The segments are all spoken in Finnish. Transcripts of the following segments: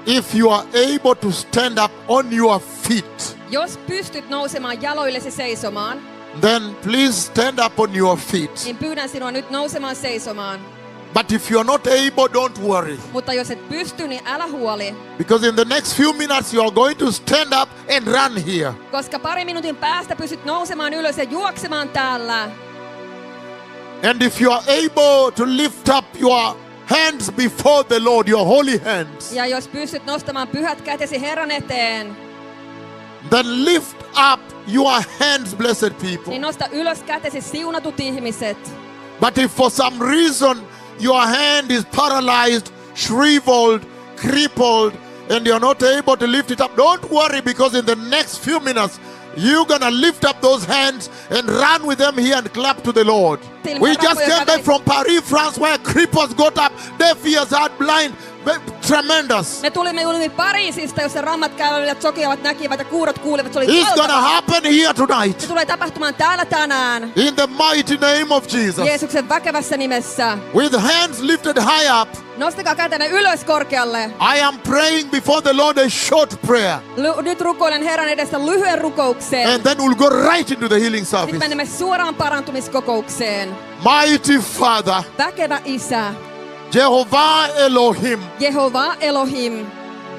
If you are able to stand up on your feet, Jos pystyt nousemaan jaloillesi seisomaan, then please stand up on your feet. niin pyydän sinua nyt nousemaan seisomaan. But if you are not able, don't worry. Mutta jos et pysty, niin älä huoli. Because in the next few minutes you are going to stand up and run here. Koska pari minuutin päästä pystyt nousemaan ylös ja juoksemaan täällä. And if you are able to lift up your hands before the Lord, your holy hands, Ja jos pystyt nostamaan pyhät kätesi Herran eteen, then lift up your hands, blessed people. niin nosta ylös kätesi siunatut ihmiset. But if for some reason your hand is paralyzed, shriveled, crippled, and you're not able to lift it up, don't worry, because in the next few minutes you're gonna lift up those hands and run with them here and clap to the Lord. We just came back from Paris, France, where cripples got up, deaf ears, heart blind. Tremendous. Me tulimme juuri Pariisista, jossa rammat kävelivät, sokeavat näkivät ja kuurot kuulivat. Se oli It's gonna valtava. happen here tonight. Se tulee tapahtumaan täällä tänään. In the mighty name of Jesus. Jeesuksen väkevässä nimessä. With hands lifted high up, Nostakaa kätenne ylös korkealle. I am praying before the Lord a short prayer. Nyt rukoilen Herran edestä lyhyen rukouksen. And then we'll go right into the healing Sitten service. menemme suoraan parantumiskokoukseen. Mighty Father, Väkevä Isä, Jehovah Elohim, Jehova Elohim,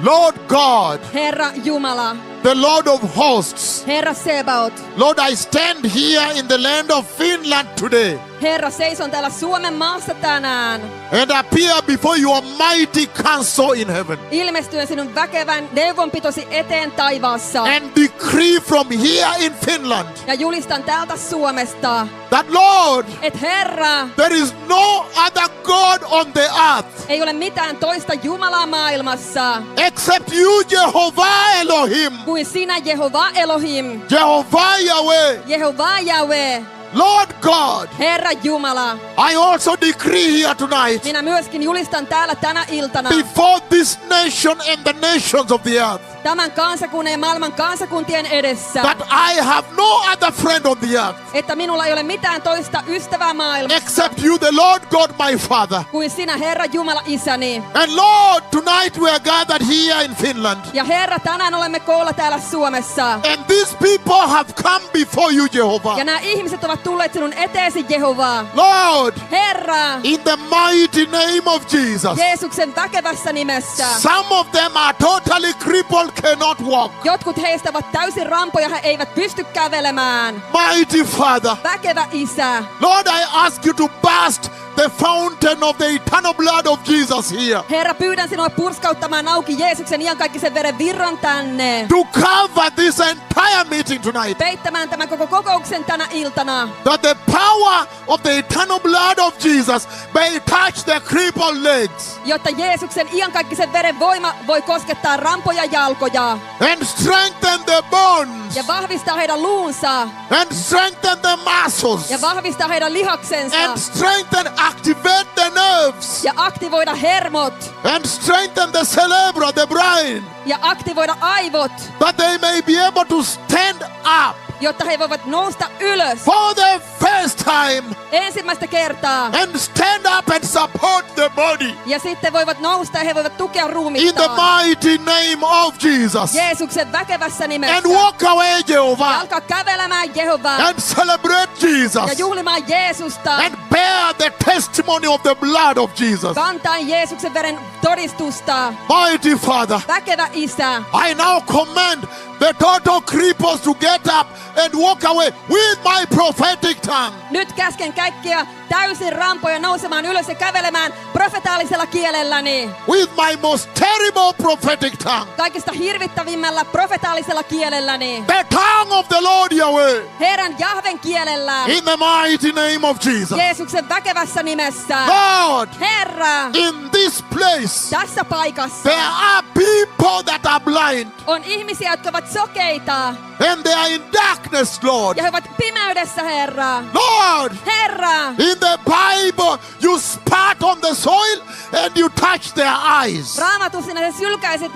Lord God, Herra Jumala, the Lord of hosts. Herra Sebaot. Lord, I stand here in the land of Finland today Herra, seison täällä Suomen maassa tänään. and appear before your mighty counsel in heaven Ilmestyen sinun väkevän neuvonpitosi eteen taivaassa. and decree from here in Finland Ja julistan täältä Suomesta, that, Lord, että Herra, there is no other God on the earth ei ole mitään toista Jumalaa maailmassa except you, Jehovah Elohim, kuin sinä, Jehova Elohim, Jehovah Yahweh, Jehova Jahve, Lord God. Herra Jumala. I also decree here tonight Minä myöskin julistan täällä tänä iltana before this nation and the nations of the earth tämän kansakunnan ja maailman kansakuntien edessä, that I have no other friend on the earth että minulla ei ole mitään toista ystävää maailmassa except you, the Lord God, my Father. kuin sinä, Herra Jumala, Isäni. And Lord, tonight we are gathered here in Finland. Ja Herra, tänään olemme koolla täällä Suomessa. And these people have come before you, Jehovah. Ja nämä ihmiset ovat tulleet sinun eteesi, Jehova. Lord, Herra, in the mighty name of Jesus. Jeesuksen väkevässä nimessä. Some of them are totally crippled, cannot walk. Jotkut heistä ovat täysin rampoja, he eivät pysty kävelemään. Mighty Father, Väkevä Isä. Lord, I ask you to burst the fountain of the eternal blood of Jesus here. Herra, pyydän sinua purskauttamaan auki Jeesuksen iankaikkisen veren virran tänne. To cover this entire meeting tonight. Peittämään tämän koko kokouksen tänä iltana. That the power of the eternal blood of Jesus may touch the crippled legs. Jotta Jeesuksen iankaikkisen veren voima voi koskettaa rampoja jalkoja. And strengthen the bones. Ja vahvistaa heidän luunsa. And strengthen the muscles. Ja vahvistaa heidän lihaksensa. And strengthen, activate the nerves. Ja aktivoida hermot. And strengthen the cerebral, the brain. Ja aktivoida aivot. That they may be able to stand up. Jotta he voivat nousta ylös. For the first time. Ensimmäistä kertaa. And stand up and support the body. Ja sitten voivat nousta ja he voivat tukea In the ruumittaan. mighty name of Jesus. Jeesuksen väkevässä nimessä. And walk away, Ja Jehovah. alkaa kävelemään Jehovaa. And celebrate Ja Jesus. juhlimaan Jeesusta. And bear the testimony of the blood of Jesus. Kantaen Jeesuksen veren todistusta. Mighty Father, Väkevä Isä. I now command the total cripples to get up and walk away with my prophetic tongue. Nyt käsken kaikkia täysin rampoja nousemaan ylös ja kävelemään profetaalisella kielelläni. With my most terrible prophetic tongue. Kaikista hirvittävimmällä profetaalisella kielelläni. The tongue of the Lord Yahweh. Herran Jahven kielellä. In the mighty name of Jesus. Jeesuksen väkevässä nimessä. Lord, Herra, in this place, tässä paikassa there are people that are blind. on ihmisiä, jotka ovat sokeita. And they are in darkness, Lord. Ja he ovat pimeydessä, Herra. Lord, Herra, in the Bible, you spat on the soil and you touch their eyes. Raamatussa sinä sylkäisit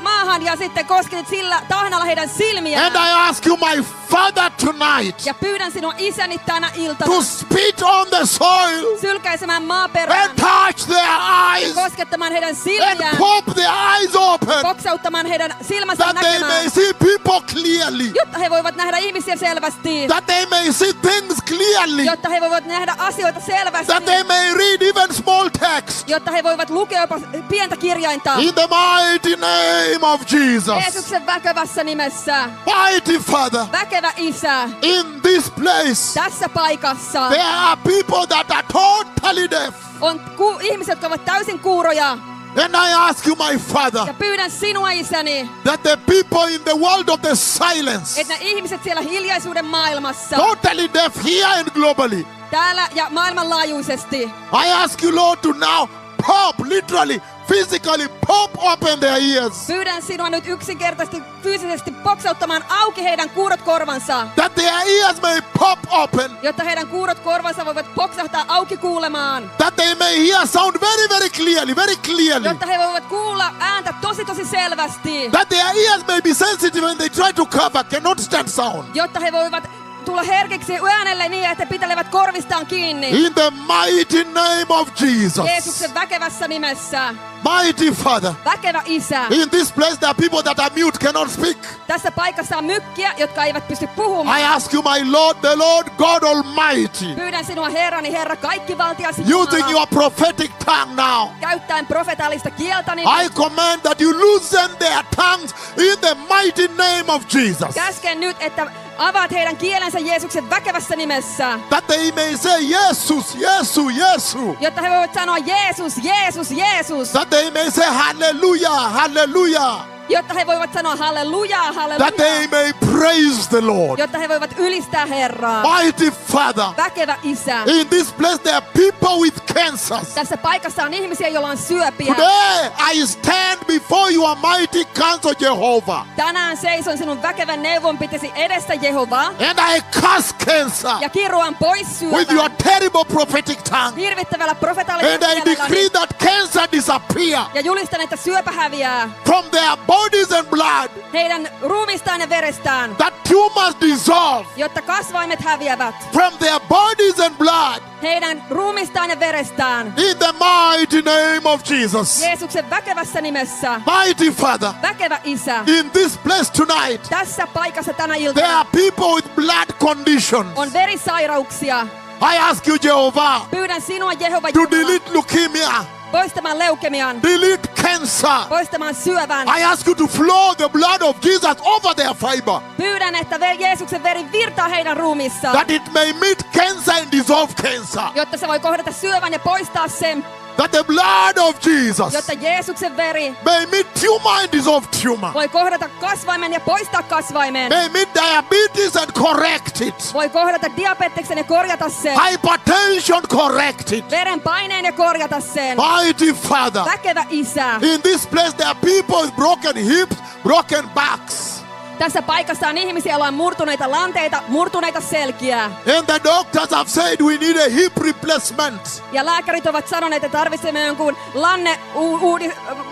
maahan ja sitten kosketit sillä tahnalla heidän silmiään. And I ask you, my Father, tonight Ja pyydän sinua Isäni tänä iltana to spit on the soil sylkäisemään maaperään. and touch their eyes Koskettamaan heidän and silmiään. pop their eyes open poksauttamaan heidän silmänsä that they näkemään, may see people clearly, jotta he voivat nähdä ihmisiä selvästi, that they may see things clearly, jotta he voivat nähdä asioita selvästi, that they may read even small text. jotta he voivat lukea jopa pientä kirjainta. In the mighty name of Jesus. Jeesuksen väkevässä nimessä. Mighty Father, Väkevä Isä. in this place, Tässä paikassa there are people that are totally deaf. on ihmiset, jotka ovat täysin kuuroja. And I ask you, my Father, Ja pyydän sinua, Isäni, that the people in the world of the silence, että ne ihmiset siellä hiljaisuuden maailmassa, totally deaf here and globally, täällä ja maailmanlaajuisesti, I ask you, Lord, to now pop, literally, physically pop open their ears, pyydän sinua nyt yksinkertaisesti fyysisesti poksauttamaan auki heidän kuurot korvansa, that their ears may pop open, jotta heidän kuurot korvansa voivat poksahtaa auki kuulemaan, that they may hear sound very, very clearly, jotta he voivat kuulla ääntä tosi selvästi, that their ears may be sensitive when they try to cover, cannot stand sound. jotta he voivat tulla herkiksi äänelle niin, että he pitelevät korvistaan kiinni. In the mighty name of Jesus. Jeesuksen väkevässä nimessä. Mighty Father, Väkevä Isä. in this place there are people that are mute, cannot speak. Tässä paikassa on mykkiä, jotka eivät pysty puhumaan. I ask you, my Lord, the Lord God Almighty, Pyydän sinua, Herrani, Herra, kaikkivaltiasi using Jumala, your prophetic tongue now, käyttäen profetaalista kieltäni, I command that you loosen their tongues in the mighty name of Jesus, käsken nyt, että avaat heidän kielensä Jeesuksen väkevässä nimessä, that they may say, Jesus, Jesus, Jesus, jotta he voivat sanoa Jeesus, Jeesus, Jeesus, that they may say, Hallelujah, Hallelujah, jotta he voivat sanoa halleluja, that they halleluja, may praise the Lord. jotta he voivat ylistää Herraa. Mighty Father, Väkevä Isä. in this place there are people with cancers. Tässä paikassa on ihmisiä, joilla on syöpiä. Today I stand before your mighty counsel, Jehovah, Tänään seison sinun väkevän neuvonpitesi edessä, Jehova, and I curse cancer ja kiruan pois with your syövän terrible prophetic tongue, hirvittävällä profetaalisella and I decree kielelläni. that cancer disappear Ja julistan, että syöpä häviää from their bodies and blood, heidän ruumistaan ja verestään, that tumors dissolve jotta kasvaimet häviävät from their bodies and blood, heidän ruumistaan ja verestään. in the mighty name of Jesus. Jeesuksen väkevässä nimessä. Mighty Father, Väkevä Isä. in this place tonight Tässä paikassa tänä there iltana are people with blood conditions. on verisairauksia. I ask you, Jehovah, Pyydän sinua, Jehova, to Jumala, delete leukemia, poistamaan leukemian, delete cancer. poistamaan syövän. I ask you to flow the blood of Jesus over their fiber, Pyydän, että Jeesuksen veri virtaa heidän ruumissaan, that it may meet cancer and dissolve cancer, jotta se voi kohdata syövän ja poistaa sen, that the blood of Jesus jotta Jeesuksen veri may meet tumor and dissolve tumor, voi kohdata kasvaimen ja poistaa kasvaimen. may meet diabetes and correct it, Voi kohdata diabeteksen ja korjata sen. hypertension correct it. Verenpaineen ja korjata sen. Mighty Father, Väkevä Isä. in this place there are people with broken hips, broken backs, Tässä paikassa on ihmisiä, joilla on murtuneita lanteita, murtuneita selkiä. and the doctors have said we need a hip replacement. Ja lääkärit ovat sanoneet, että tarvitsemme jonkun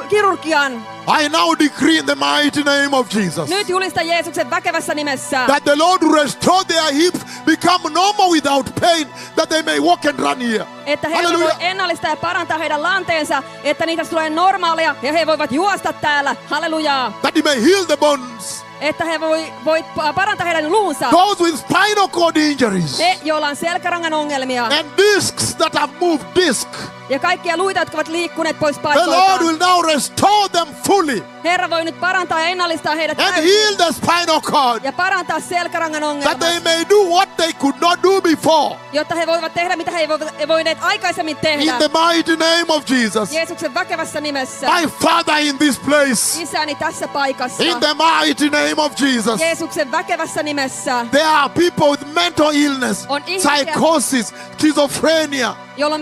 kirurgian. I now decree in the mighty name of Jesus Nyt julista Jeesuksen väkevässä nimessä, that the Lord will restore their hips, become normal without pain, that they may walk and run here. että he voi Hallelujah. ennallistaa ja parantaa heidän lanteensa, että niitä tulee normaaleja ja he voivat juosta täällä. Hallelujaa. That He may heal the bones. Että he voi parantaa heidän luunsa. Those with spinal cord injuries Ne, joilla on selkärangan ongelmia. and discs that have moved disc. Ja kaikkia luita, jotka ovat liikkuneet pois The Lord paikoiltaan. will now restore them fully Herra voi nyt parantaa ja ennallistaa heidät and täysin. heal the spinal cord, Ja parantaa selkärangan that ongelmat. they may do what they could not do before. Jotta he voivat tehdä, mitä he eivät voineet aikaisemmin In tehdä. the mighty name of Jesus. Jeesuksen väkevässä nimessä. My Father, in this place, Isäni tässä paikassa. in the mighty name of Jesus. Jeesuksen väkevässä nimessä. There are people with mental illness, On ihmisiä- psychosis, schizophrenia. Jolla on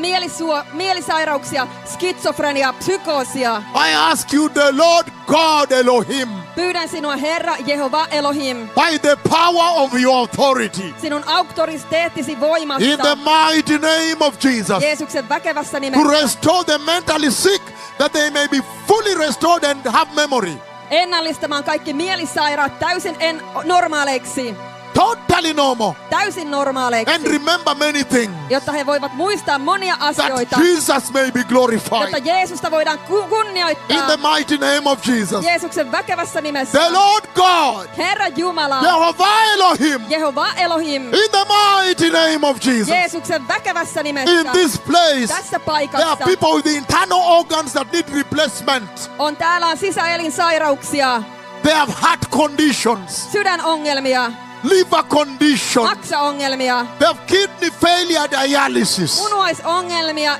mielisairauksia, skitsofrenia, psykoosia. I ask you, the Lord God Elohim, Pyydän sinua, Herra Jehova Elohim, by the power of your authority, sinun auktoriteettisi in voimasta. the mighty name of Jesus, Jeesuksen väkevässä to nimessä. restore the mentally sick, that they may be fully restored and have memory. Ennallistamaan kaikki mielisairaat täysin normaaleiksi. Totally normal. täysin normaaleiksi, And remember many things. jotta he voivat muistaa monia That asioita, Jesus may be jotta glorified. Jeesusta voidaan In kunnioittaa the mighty name of Jesus. Jeesuksen väkevässä nimessä. The Lord God, Herra Jumala, Jehovah Elohim, Jehova Elohim, in the mighty name of Jesus. Jeesuksen väkevässä In nimessä. this place, Tässä there are paikassa people with internal organs that need replacement. täällä on sisäelinsairauksia, They have heart conditions, sydänongelmia, liver conditions. maksaongelmia, They have kidney failure dialysis. munuaisongelmia,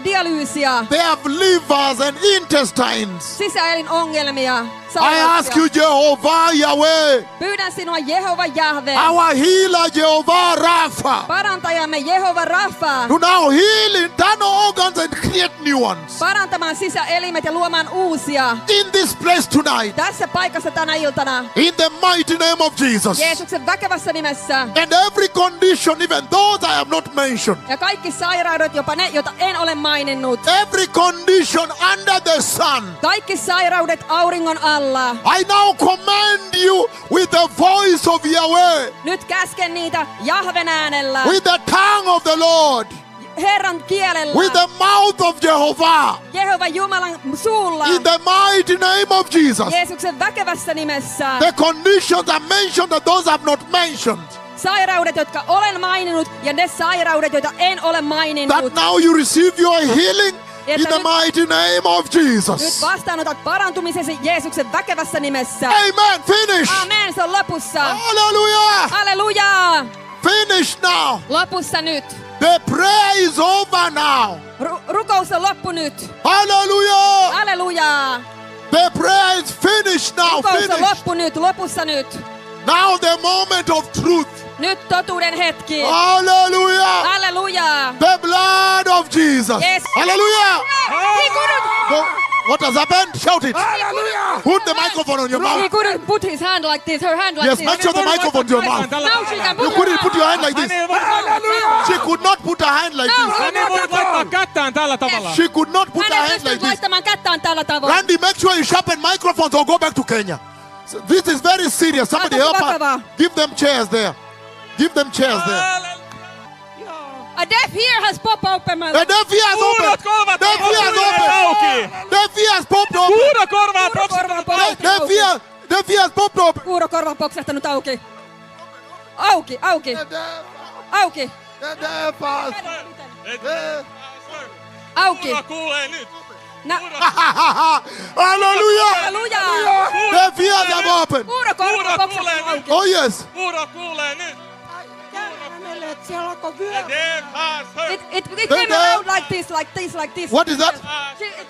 dialyysiä, They have livers and intestines. sisäelinongelmia, I ask you, Jehovah Yahweh, Pyydän sinua Jehova Jahve, our healer Jehovah Rapha, parantajamme Jehova Rafa, to now heal internal organs and create new ones. parantamaan sisäelimet ja luomaan uusia. In this place tonight, Tässä paikassa tänä iltana, in the mighty name of Jesus. Jeesuksen väkevässä nimessä. And every condition, even those I have not mentioned, Ja kaikki sairaudet, jopa ne, joita en ole maininnut. every condition under the sun, Kaikki sairaudet auringon alla. I now command you with the voice of Yahweh, Nyt käsken niitä Jahven äänellä, with the tongue of the Lord, Herran kielellä, with the mouth of Jehovah, Jehova Jumalan suulla, in the mighty name of Jesus. Jeesuksen väkevässä nimessä. The conditions are mentioned and those I have not mentioned, Sairaudet, jotka olen maininnut, ja ne sairaudet, joita en ole maininnut. that now you receive your healing in Että the mighty name of Nyt Jesus. vastaanotat parantumisesi Jeesuksen väkevässä nimessä. Amen. Finish. Amen, se on lopussa. Hallelujah. Halleluja! Finish now. Lopussa nyt. The prayer is over now. Rukous on loppu nyt. Hallelujah. Halleluja! The prayer is finished now. Rukous on Finished. loppu nyt, lopussa nyt. Now the moment of truth. Nyt totuuden hetki. Hallelujah. Halleluja! The blood of Jesus. Yes. Hallelujah. He couldn't, Go. What has happened? Shout it. Hallelujah! Put the microphone on your he mouth. couldn't put his hand like this, her hand like Yes, this. make sure the microphone to your mouth. Now she can put You her couldn't put your hand like Hän this. ei voinut She could not put her hand like No. this. hän ei voinut laittaa kättään tällä tavalla. She could not put Hän her ei hand pystynyt like this. laittamaan kättään tällä tavoin. Randy, make sure you sharpen microphones or go back to Kenya. So this is very serious. Somebody Tämä on help her. vakavaa. Give them chairs there. Give them chairs there. A deaf ear has popped open, my The lord. deaf ears open. Kuulot korvat Deaf ears open. auki. Deaf ears popped open. Kuulokorvaa Kuurokorva on poksittanut poksahtanut auki. Deaf ears popped open. Kuurokorva on poksahtanut auki. Auki, auki, auki, The deaf ears. auki. Kuulo kuulee nyt. Hallelujah. Halleluja! Deaf ears have opened. Kuurokorva on Kuuro poksahtanut kuulee auki. nyt. Oh yes. Kuuro kuulee nyt. The deaf has heard. It came around like this, like this, like this. What is that? It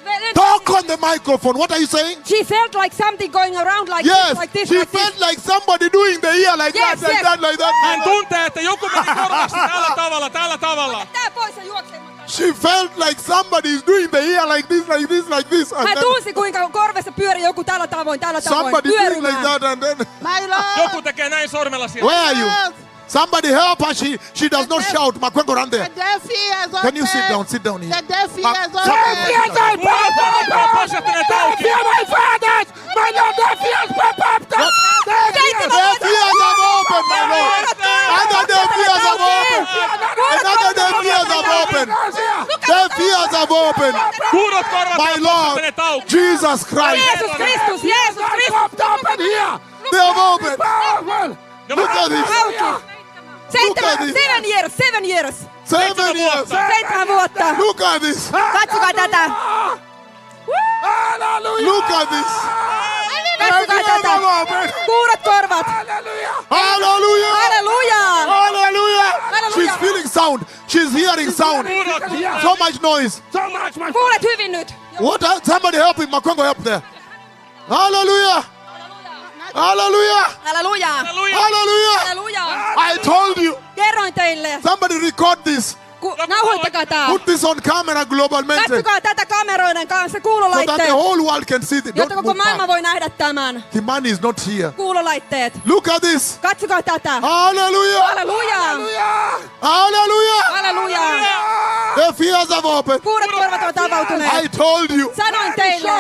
went- Talk on the microphone. What are you saying? She felt like something going around like Yes. this, like this, She like felt this. like somebody doing the ear like Yes, that, like yes. that, like that. Hän tuntee, että joku meni korvasta tällä tavalla, tällä tavalla. Tää pois ja juoksemaan. She felt like somebody is doing the ear like this, like this, like this. And Hän then tunsi kuinka korvessa pyöri joku tällä tavoin, somebody doing like pyörimään. that, and then Joku tekee näin sormella siellä. where are you? Somebody help her. She does not shout. Makwengo, run there. Can you sit down? Sit down here. The deaf ears Ah, open. somebody- Kuulokorvat on poksahtaneet auki. The deaf ears have opened, my Lord. Other deaf ears have opened. Another deaf ears have opened. Deaf ears have opened. Kuurot korvat My on Lord, poksahtaneet auki. Jesus Christ. Jeesus Kristus, Jeesus Kristus. They have opened. Look at this. Auki. Seven years. 7 years. 7 vuotta. Look at this. Katsokaa tätä. Look at this. Katsokaa tätä. Kuurot korvat. Hallelujah. Halleluja. Hallelujah. Hallelujah. She's feeling sound. She's hearing sound. Kuurot kuulee. So much noise. Kuulet hyvin nyt. What? Somebody help him. Makwengo, help there. Hallelujah. Hallelujah. Halleluja. Hallelujah. Halleluja. I told you. Kerroin teille. Somebody record this. Nauhoittakaa tää. Put this on camera globalmente. Katsokaa tätä kameroiden kanssa, So that kuulolaitteet. the whole world can see it. Jotta Don't koko move maailma back. voi nähdä tämän. The man is not here. Kuulolaitteet. Look at this. Katsokaa tätä. Hallelujah. Halleluja. Hallelujah. Halleluja. The ears have opened. Kuurot korvat ovat avautuneet. I told you. Sanoin teille.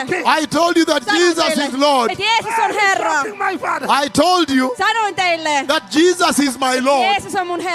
I told you that Sanoin Jesus teille, is Lord. että Jeesus on Herra. My Father. I told you Sanoin teille, that Jesus is my Lord. Jeesus on mun Herra.